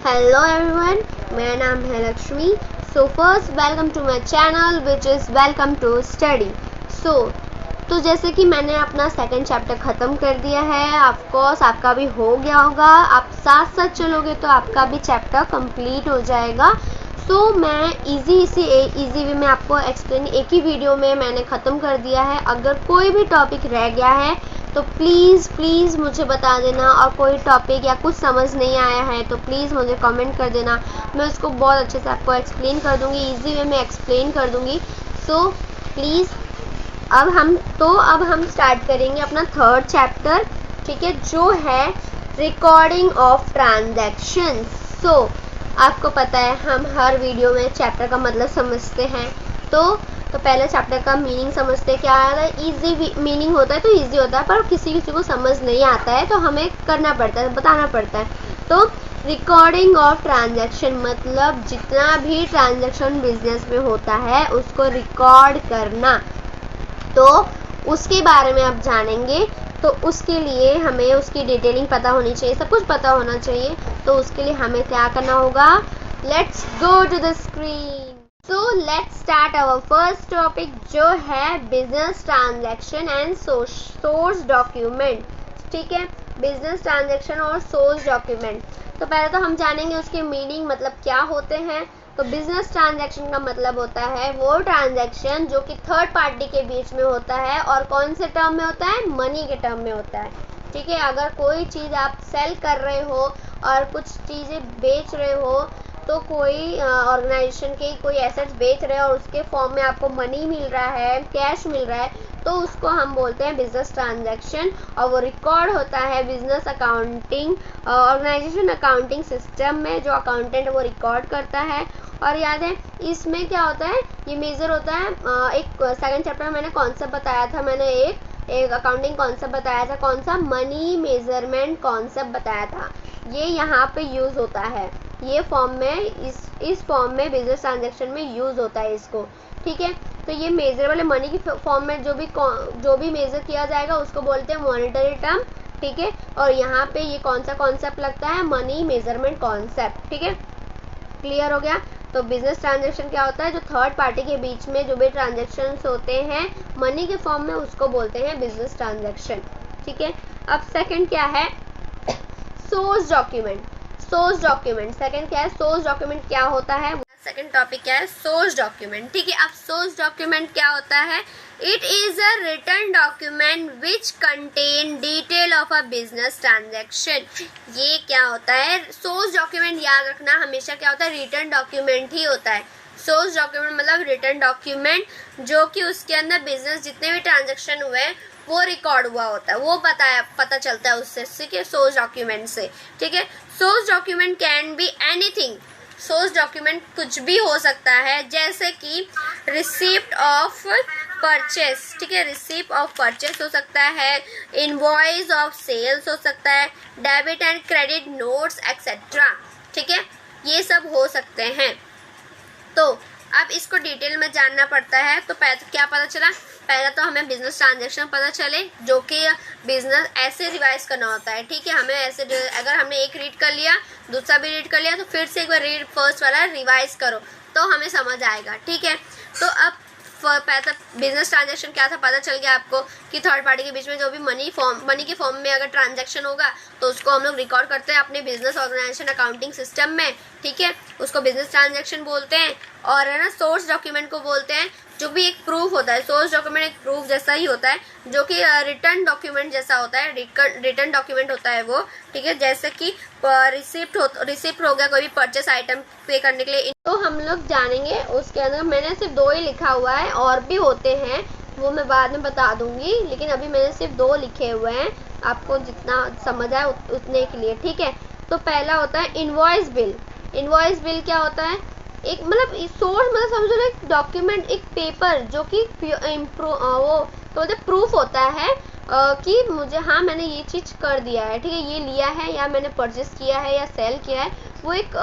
Hello everyone, मेरा नाम है Lakshmi. So first welcome to my channel which is welcome to study. तो जैसे कि मैंने अपना सेकंड चैप्टर ख़त्म कर दिया है। ऑफकोर्स आपका भी हो गया होगा। आप साथ साथ चलोगे तो आपका भी चैप्टर कंप्लीट हो जाएगा। मैं इजी वे में आपको एक्सप्लेन एक ही वीडियो में मैंने ख़त्म कर दिया है। अगर कोई भी टॉपिक रह गया है तो प्लीज़ मुझे बता देना, और कोई टॉपिक या कुछ समझ नहीं आया है तो प्लीज़ मुझे कमेंट कर देना। मैं उसको बहुत अच्छे से आपको एक्सप्लेन कर दूँगी, इजी वे में एक्सप्लेन कर दूँगी। प्लीज़ अब हम स्टार्ट करेंगे अपना थर्ड चैप्टर, ठीक है, जो है रिकॉर्डिंग ऑफ ट्रांजैक्शंस। आपको पता है हम हर वीडियो में चैप्टर का मतलब समझते हैं। तो पहले चैप्टर का मीनिंग समझते हैं। क्या है, इजी मीनिंग होता है तो इजी होता है, पर किसी को समझ नहीं आता है तो हमें करना पड़ता है, बताना पड़ता है। तो रिकॉर्डिंग ऑफ ट्रांजैक्शन मतलब जितना भी ट्रांजैक्शन बिजनेस में होता है उसको रिकॉर्ड करना। तो उसके बारे में आप जानेंगे। तो उसके लिए हमें उसकी डिटेलिंग पता होनी चाहिए, सब कुछ पता होना चाहिए। तो उसके लिए हमें क्या करना होगा, let's go to the screen. Let's start our first topic, जो है business transaction and source document. ठीक है, बिजनेस ट्रांजैक्शन और सोर्स डॉक्यूमेंट। तो पहले तो हम जानेंगे उसके मीनिंग, मतलब क्या होते हैं। तो बिजनेस ट्रांजैक्शन का मतलब होता है वो ट्रांजैक्शन जो कि थर्ड पार्टी के बीच में होता है, और कौन से टर्म में होता है, मनी के टर्म में होता है। ठीक है, अगर कोई चीज़ आप सेल कर रहे हो और कुछ चीज़ें बेच रहे हो, तो कोई ऑर्गेनाइजेशन के कोई एसेट्स बेच रहे हैं और उसके फॉर्म में आपको मनी मिल रहा है, कैश मिल रहा है, तो उसको हम बोलते हैं बिजनेस ट्रांजैक्शन। और वो रिकॉर्ड होता है business accounting organisation accounting system में। जो अकाउंटेंट वो रिकॉर्ड करता है। और याद है इसमें क्या होता है, ये मेजर होता है। एक सेकंड चैप्टर में मैंने कॉन्सेप्ट बताया था, मैंने एक अकाउंटिंग कॉन्सेप्ट बताया था। कौन सा, मनी मेजरमेंट कॉन्सेप्ट बताया था। ये यहाँ पे यूज होता है, ये फॉर्म में, इस फॉर्म में बिजनेस ट्रांजैक्शन में यूज होता है इसको। ठीक है, तो ये मेजर वाले मनी की फॉर्म में जो भी मेजर किया जाएगा उसको बोलते हैं मॉनेटरी टर्म। ठीक है, और यहाँ पे ये कौन सा कॉन्सेप्ट लगता है, मनी मेजरमेंट कॉन्सेप्ट। ठीक है, क्लियर हो गया। तो बिजनेस ट्रांजैक्शन क्या होता है, जो थर्ड पार्टी के बीच में जो भी ट्रांजैक्शन होते हैं मनी के फॉर्म में, उसको बोलते हैं बिजनेस ट्रांजैक्शन। ठीक है, अब सेकंड क्या है, source document. Source document second क्या है, सोर्स डॉक्यूमेंट क्या होता है, सेकंड टॉपिक क्या है, सोर्स डॉक्यूमेंट। ठीक है, अब सोर्स डॉक्यूमेंट क्या होता है, it is a written document which contain detail of a business transaction. ये क्या होता है, सोर्स डॉक्यूमेंट, याद रखना हमेशा क्या होता है, रिटन डॉक्यूमेंट ही होता है। सोर्स डॉक्यूमेंट मतलब रिटन डॉक्यूमेंट जो कि उसके अंदर बिजनेस जितने भी ट्रांजैक्शन हुए हैं वो रिकॉर्ड हुआ होता है, वो पता चलता है उससे, ठीक है, सोर्स डॉक्यूमेंट से। ठीक है, source document can be anything. Source document कुछ भी हो सकता है, जैसे कि रिसिप्ट ऑफ परचेस। ठीक है, रिसिप्ट ऑफ परचेस हो सकता है, इनवॉइस ऑफ सेल्स हो सकता है, debit and credit notes etcetera. ठीक है, ये सब हो सकते हैं। तो अब इसको डिटेल में जानना पड़ता है। तो पहले तो क्या पता चला, पहले तो हमें बिजनेस ट्रांजैक्शन पता चले, जो कि बिजनेस ऐसे रिवाइज करना होता है। ठीक है, हमें ऐसे, अगर हमने एक रीड कर लिया, दूसरा भी रीड कर लिया, तो फिर से एक बार रीड फर्स्ट वाला रिवाइज करो तो हमें समझ आएगा। ठीक है, तो अब पहले बिजनेस ट्रांजैक्शन क्या था पता चल गया आपको, कि थर्ड पार्टी के बीच में जो भी मनी के फॉर्म में अगर ट्रांजैक्शन होगा तो उसको हम लोग रिकॉर्ड करते हैं अपने बिजनेस ऑर्गेनाइजेशन अकाउंटिंग सिस्टम में। ठीक है, उसको बिजनेस ट्रांजैक्शन बोलते हैं। और है ना, सोर्स डॉक्यूमेंट को बोलते हैं जो भी एक प्रूफ होता है। सोर्स डॉक्यूमेंट एक प्रूफ जैसा ही होता है, जो कि रिटर्न डॉक्यूमेंट जैसा होता है, रिटर्न डॉक्यूमेंट होता है वो। ठीक है, जैसे कि रिसिप्ट हो गया कोई भी परचेस आइटम पे करने के लिए। तो हम लोग जानेंगे उसके अंदर, मैंने सिर्फ 2 ही लिखा हुआ है, और भी होते हैं वो मैं बाद में बता दूंगी, लेकिन अभी मैंने सिर्फ 2 लिखे हुए हैं, आपको जितना समझ आए उतने के लिए। ठीक है, तो पहला होता है इनवॉइस बिल। इनवॉइस बिल क्या होता है, एक मतलब सोर्स, मतलब समझो ना, एक डॉक्यूमेंट, एक पेपर जो कि वो तो प्रूफ होता है कि मुझे, हाँ मैंने ये चीज़ कर दिया है। ठीक है, ये लिया है या मैंने परचेस किया है या सेल किया है, वो एक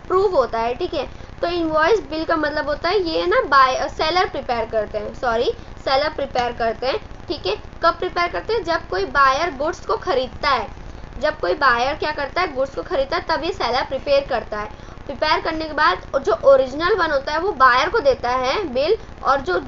प्रूफ होता है। ठीक है, तो इनवॉइस बिल का मतलब होता है ये ना सेलर प्रिपेयर करते हैं, सेलर प्रिपेयर करते हैं। ठीक है, कब प्रिपेयर करते हैं, जब कोई बायर गुड्स को खरीदता है। जब कोई बायर क्या करता है, गुड्स को खरीदता है, तब ये सेलर प्रिपेयर करता है। प्रिपेयर करने के बाद जो ओरिजिनल वन होता है वो बायर को देता है बिल, और जो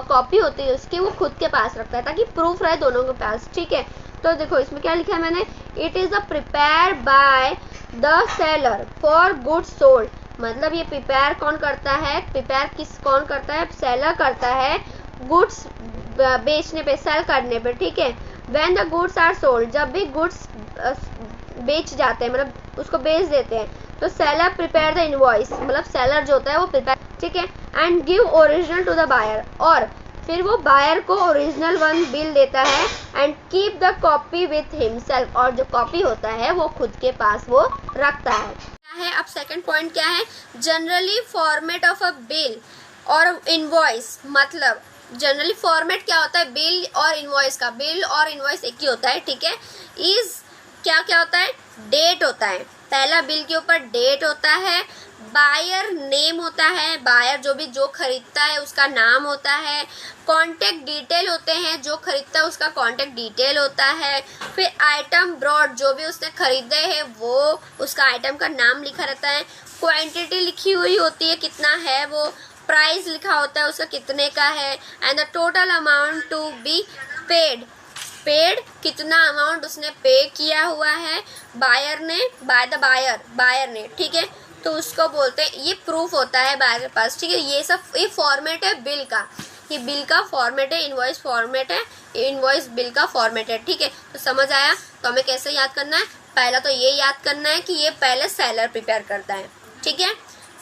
कॉपी होती है उसकी वो खुद के पास रखता है ताकि प्रूफ रहे दोनों के पास। ठीक है, तो देखो इसमें क्या लिखा है मैंने, it is a prepare by the seller for goods sold. मतलब ये प्रिपेयर कौन करता है, प्रिपेयर कौन करता है, सेलर करता है गुड्स बेचने पे, सेल करने पे। ठीक है, when the goods are sold, जब भी गुड्स बेच जाते हैं मतलब उसको बेच देते हैं, तो सेलर प्रिपेयर द इनवॉइस, मतलब सेलर जो होता है वो प्रिपेयर, ठीक है, and give original to the buyer, और फिर वो बायर को ओरिजिनल वन बिल देता है, and keep the copy with himself, और जो कॉपी होता है वो खुद के पास वो रखता है। क्या है अब सेकंड पॉइंट क्या है, generally format of a bill और इनवॉइस। मतलब जनरली फॉर्मेट क्या होता है बिल और इनवॉइस का, बिल और इनवॉइस एक ही होता है। ठीक है, इज क्या क्या होता है, डेट होता है, पहला बिल के ऊपर डेट होता है, बायर नेम होता है, बायर जो खरीदता है उसका नाम होता है, कॉन्टेक्ट डिटेल होते हैं, जो खरीदता है उसका कॉन्टेक्ट डिटेल होता है, फिर आइटम ब्रॉड, जो भी उसने खरीदे है वो उसका आइटम का नाम लिखा रहता है, क्वांटिटी लिखी हुई होती है कितना है वो, प्राइस लिखा होता है उसका कितने का है, and the total amount to be paid, कितना अमाउंट उसने पे किया हुआ है बायर ने, बाय द बायर ने। ठीक है, तो उसको बोलते हैं, ये प्रूफ होता है बायर के पास। ठीक है, ये सब ये फॉर्मेट है बिल का, ये बिल का फॉर्मेट है, इनवॉइस फॉर्मेट है, इनवॉइस बिल का फॉर्मेट है। ठीक है, तो समझ आया। तो हमें कैसे याद करना है, पहला तो ये याद करना है कि ये पहले सेलर प्रिपेयर करता है। ठीक है,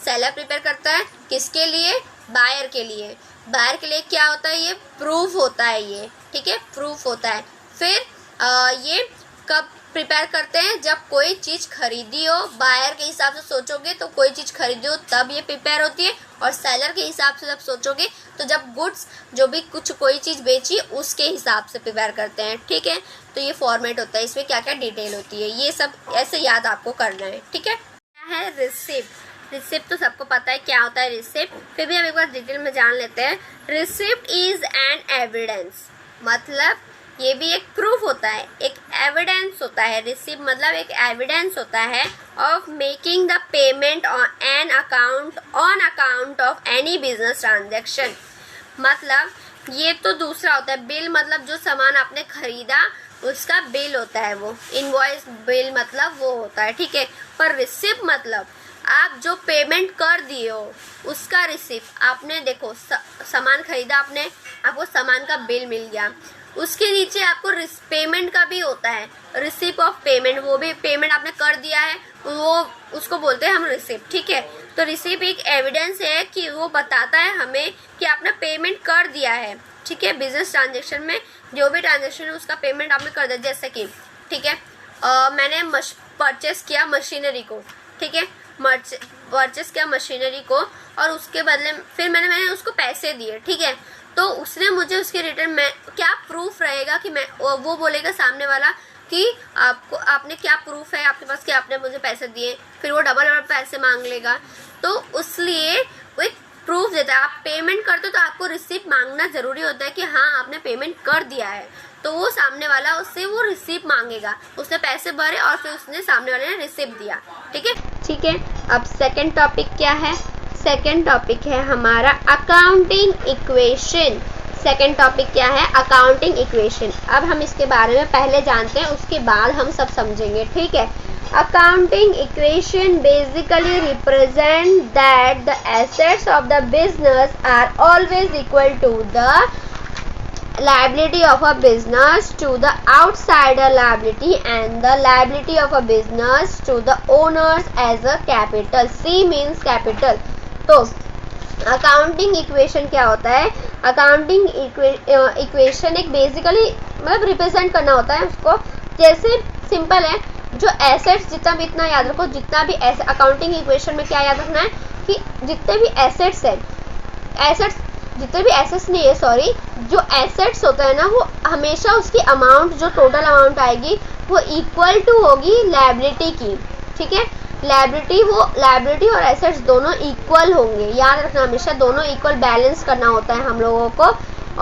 सेलर प्रिपेयर करता है किसके लिए, बायर के लिए। बायर के लिए क्या होता है, ये प्रूफ होता है ये। ठीक है, प्रूफ होता है। फिर ये कब प्रिपेयर करते हैं, जब कोई चीज़ खरीदी हो, बायर के हिसाब से सोचोगे तो कोई चीज़ खरीदी हो तब ये प्रिपेयर होती है, और सेलर के हिसाब से जब सोचोगे तो जब गुड्स जो भी कोई चीज़ बेची उसके हिसाब से प्रिपेयर करते हैं। ठीक है, तो ये फॉर्मेट होता है, इसमें क्या क्या डिटेल होती है ये सब ऐसे याद आपको करना है। ठीक है, क्या है रिसिप्ट। रिसिप्ट तो सबको पता है क्या होता है रिसिप्ट, फिर भी हम एक बार डिटेल में जान लेते हैं। रिसिप्ट इज एन एविडेंस, मतलब ये भी एक प्रूफ होता है, एक एविडेंस होता है। रिसिप्ट मतलब एक एविडेंस होता है of making the payment on account of any business transaction. मतलब ये तो दूसरा होता है। बिल मतलब जो सामान आपने खरीदा उसका बिल होता है, वो इनवॉइस बिल मतलब वो होता है। ठीक है, पर रिसिप्ट मतलब आप जो पेमेंट कर दिए हो उसका रिसिप्ट। आपने देखो सामान खरीदा आपने, आपको सामान का बिल मिल गया, उसके नीचे आपको पेमेंट का भी होता है, रिसिप्ट ऑफ पेमेंट, वो भी पेमेंट आपने कर दिया है, वो उसको बोलते हैं हम रिसिप्ट। ठीक है, तो रिसिप्ट एक एविडेंस है कि वो बताता है हमें कि आपने पेमेंट कर दिया है। ठीक है, बिजनेस ट्रांजेक्शन में जो भी ट्रांजेक्शन है उसका पेमेंट आपने कर दिया। जैसे कि ठीक है, मैंने परचेस किया मशीनरी को, ठीक है, परचेस किया मशीनरी को, और उसके बदले फिर मैंने उसको पैसे दिए। ठीक है, तो उसने मुझे उसके रिटर्न में क्या प्रूफ रहेगा कि मैं, वो बोलेगा सामने वाला कि आपने क्या प्रूफ है आपके पास कि आपने मुझे पैसे दिए, फिर वो डबल पैसे मांग लेगा। तो इसलिए वो एक प्रूफ देता है। आप पेमेंट करते हो तो आपको रिसिप्ट मांगना जरूरी होता है कि हाँ आपने पेमेंट कर दिया है, तो वो सामने वाला उससे वो रिसिप्ट मांगेगा। उसने पैसे भरे और फिर उसने सामने वाले ने रिसिप्ट दिया। ठीक है, ठीक है। अब सेकंड टॉपिक क्या है, सेकंड टॉपिक है हमारा अकाउंटिंग इक्वेशन। सेकंड टॉपिक क्या है, अकाउंटिंग इक्वेशन। अब हम इसके बारे में पहले जानते हैं, उसके बाद हम सब समझेंगे। ठीक है, accounting equation basically represent that the assets of the business are always equal to the liability of a business to the outsider liability and the liability of a business to the owners as a capital. C means capital. तो accounting equation क्या होता है, accounting equation एक basically मतलब represent करना होता है उसको। जैसे सिंपल है, जो एसेट्स जितना भी इतना याद रखो, जितना भी अकाउंटिंग इक्वेशन में क्या याद रखना है कि जितने भी एसेट्स है, एसेट्स जितने भी एसेट्स नहीं है सॉरी, जो एसेट्स होता है ना वो हमेशा उसकी अमाउंट, जो टोटल अमाउंट आएगी वो इक्वल टू होगी लायबिलिटी की। ठीक है, लायबिलिटी और एसेट्स दोनों इक्वल होंगे, याद रखना हमेशा, दोनों इक्वल बैलेंस करना होता है हम लोगों को।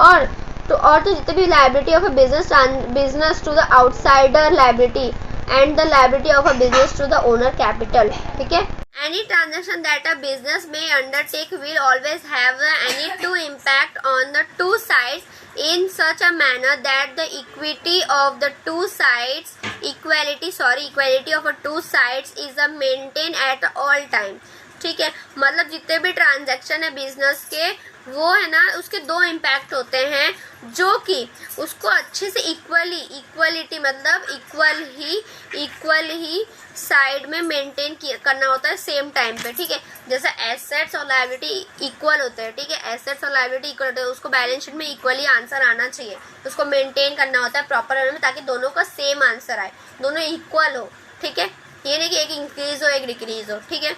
और तो जितने भी liability of a business to the outsider liability and the liability of a business to the owner capital. ठीक है, any transaction that a business may undertake will always have any two impact on the two sides in such a manner that the equality of the two sides equality of a two sides is maintained at all time। ठीक है, मतलब जितने भी transaction है business के वो है ना, उसके दो इम्पैक्ट होते हैं जो कि उसको अच्छे से इक्वलिटी मतलब इक्वल ही साइड में मेंटेन करना होता है सेम टाइम पे। ठीक है, जैसे एसेट्स और लायबिलिटी इक्वल होते हैं। ठीक है, एसेट्स और लायबिलिटी इक्वल होते हैं, उसको बैलेंस शीट में इक्वली आंसर आना चाहिए, उसको मेंटेन करना होता है प्रॉपर वे में ताकि दोनों का सेम आंसर आए, दोनों इक्वल हो। ठीक है, ये नहीं कि एक इंक्रीज हो एक डिक्रीज हो। ठीक है,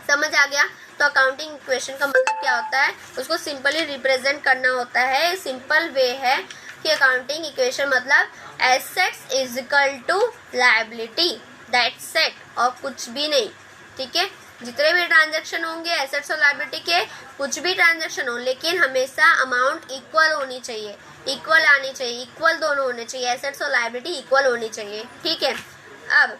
समझ आ गया। तो अकाउंटिंग इक्वेशन का मतलब क्या होता है, उसको सिंपली रिप्रेजेंट करना होता है। सिंपल वे है कि अकाउंटिंग इक्वेशन मतलब assets is equal to liability, that's it, और कुछ भी नहीं। ठीक है, जितने भी ट्रांजैक्शन होंगे एसेट्स और लायबिलिटी के, कुछ भी ट्रांजैक्शन हो, लेकिन हमेशा अमाउंट इक्वल होनी चाहिए, इक्वल आनी चाहिए, इक्वल दोनों होने चाहिए, एसेट्स और लायबिलिटी इक्वल होनी चाहिए। ठीक है, अब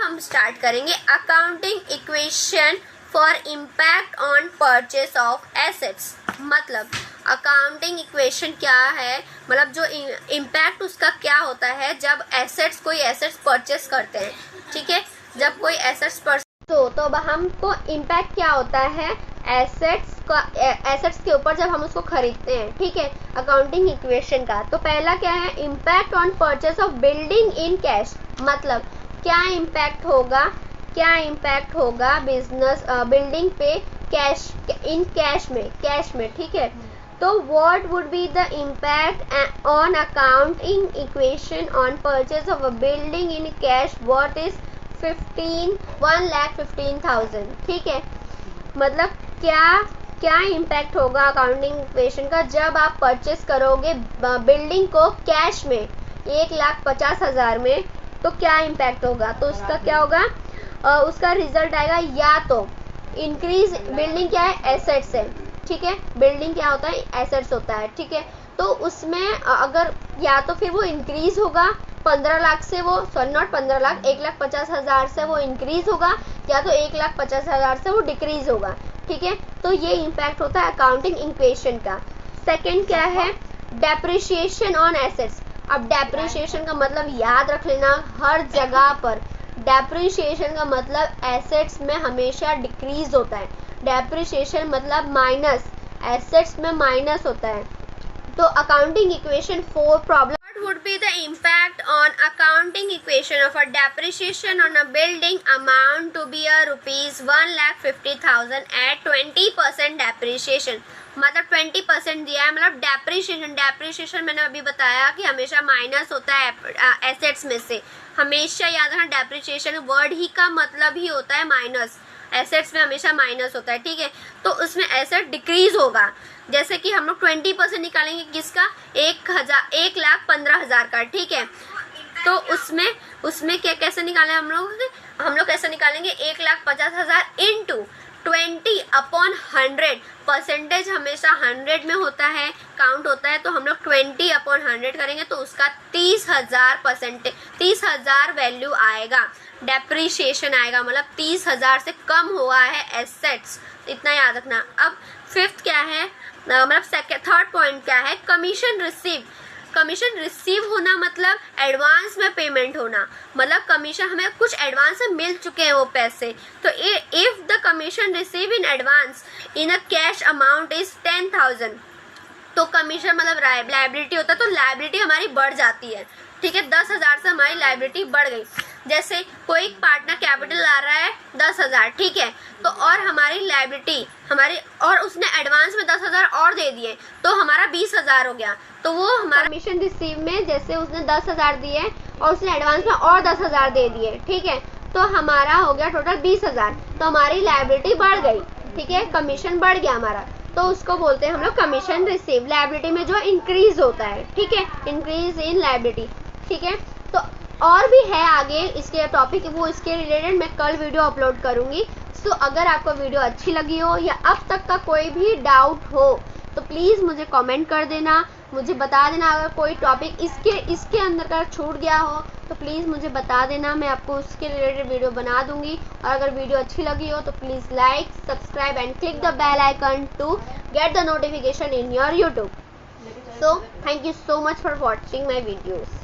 हम स्टार्ट करेंगे accounting equation for impact on purchase of assets. मतलब अकाउंटिंग इक्वेशन क्या है, मतलब जो इम्पैक्ट उसका क्या होता है जब कोई एसेट्स परचेस करते हैं। ठीक है, जब कोई एसेट्स तो अब हमको इम्पैक्ट क्या होता है एसेट्स के ऊपर जब हम उसको खरीदते हैं। ठीक है, अकाउंटिंग इक्वेशन का तो पहला क्या है, impact on purchase of building in cash. मतलब क्या इम्पैक्ट होगा बिजनेस बिल्डिंग पे कैश में। ठीक है, तो what would be the impact on accounting equation on purchase of a building in cash, what is 1,15,000। ठीक है, मतलब क्या इम्पैक्ट होगा अकाउंटिंग इक्वेशन का जब आप परचेस करोगे बिल्डिंग को कैश में 1,50,000 में, तो क्या इम्पैक्ट होगा। तो उसका क्या होगा, उसका रिजल्ट आएगा या तो इंक्रीज, बिल्डिंग क्या है एसेट्स है। ठीक है, बिल्डिंग क्या होता है एसेट्स होता है। ठीक है, तो उसमें अगर या तो फिर वो इंक्रीज होगा 15 लाख से, वो नॉट 15 लाख 1,50,000 से वो इंक्रीज होगा, या तो 1,50,000 से वो डिक्रीज होगा। ठीक है, तो ये इम्पैक्ट होता है अकाउंटिंग इक्वेशन का। सेकंड क्या है, डेप्रिसिएशन ऑन एसेट्स। अब डेप्रिसिएशन का मतलब याद रख लेना हर जगह पर, डेप्रिसिएशन का मतलब एसेट्स में हमेशा डिक्रीज होता है। डेप्रिसिएशन मतलब माइनस, एसेट्स में माइनस होता है। तो accounting equation 4 problem would be the impact on accounting equation of a depreciation on a building amount to be a rupees 1,50,000 at 20% depreciation। मतलब 20% दिया है, मतलब डेप्रिसिएशन मैंने अभी बताया कि हमेशा माइनस होता है एसेट्स में से। हमेशा याद रखना डेप्रिसिएशन वर्ड ही का मतलब ही होता है माइनस, एसेट्स में हमेशा माइनस होता है। ठीक है, तो उसमें एसेट डिक्रीज होगा। जैसे कि हम लोग 20% निकालेंगे किसका, 1,15,000 का। ठीक है, तो उसमें क्या कैसे निकालें हम लोग कैसे निकालेंगे, 1,50,000 इंटू 20/100। परसेंटेज हमेशा 100 में होता है, काउंट होता है, तो हम लोग 20/100 करेंगे तो उसका 30,000 वैल्यू आएगा, डेप्रिसिएशन आएगा। मतलब 30,000 से कम हुआ है एसेट्स, इतना याद रखना। अब फिफ्थ क्या है, मतलब थर्ड पॉइंट क्या है, कमीशन रिसीव होना, मतलब एडवांस में पेमेंट होना। मतलब कमीशन हमें कुछ एडवांस में मिल चुके हैं वो पैसे, तो if the commission receive in advance in a cash amount is 10,000, तो कमीशन मतलब लायबिलिटी होता है, तो लायबिलिटी हमारी बढ़ जाती है। ठीक है, 10,000 से हमारी लायबिलिटी बढ़ गई। जैसे कोई पार्टनर कैपिटल ला रहा है 10,000, ठीक है, तो और हमारी लायबिलिटी और उसने एडवांस में 10,000 और दे दिए, तो हमारा 20,000 हो गया। तो वो हमारा कमीशन रिसीव में जैसे उसने 10,000 दिए और उसने एडवांस में और 10,000 दे दिए। ठीक है, तो हमारा हो गया टोटल 20,000, तो हमारी लायबिलिटी बढ़ गई। ठीक है, कमीशन बढ़ गया हमारा, तो उसको बोलते हैं हम लोग कमीशन रिसीव, लायबिलिटी में जो इंक्रीज होता है। ठीक है, इंक्रीज इन लायबिलिटी। ठीक है, तो और भी है आगे इसके टॉपिक, वो इसके रिलेटेड मैं कल वीडियो अपलोड करूंगी। सो अगर आपको वीडियो अच्छी लगी हो या अब तक का कोई भी डाउट हो तो प्लीज़ मुझे कमेंट कर देना, मुझे बता देना। अगर कोई टॉपिक इसके अंदर का छूट गया हो तो प्लीज़ मुझे बता देना, मैं आपको उसके रिलेटेड वीडियो बना दूंगी। और अगर वीडियो अच्छी लगी हो तो please like, subscribe and click the bell icon to get the notification in your YouTube. So thank you so much for watching my videos.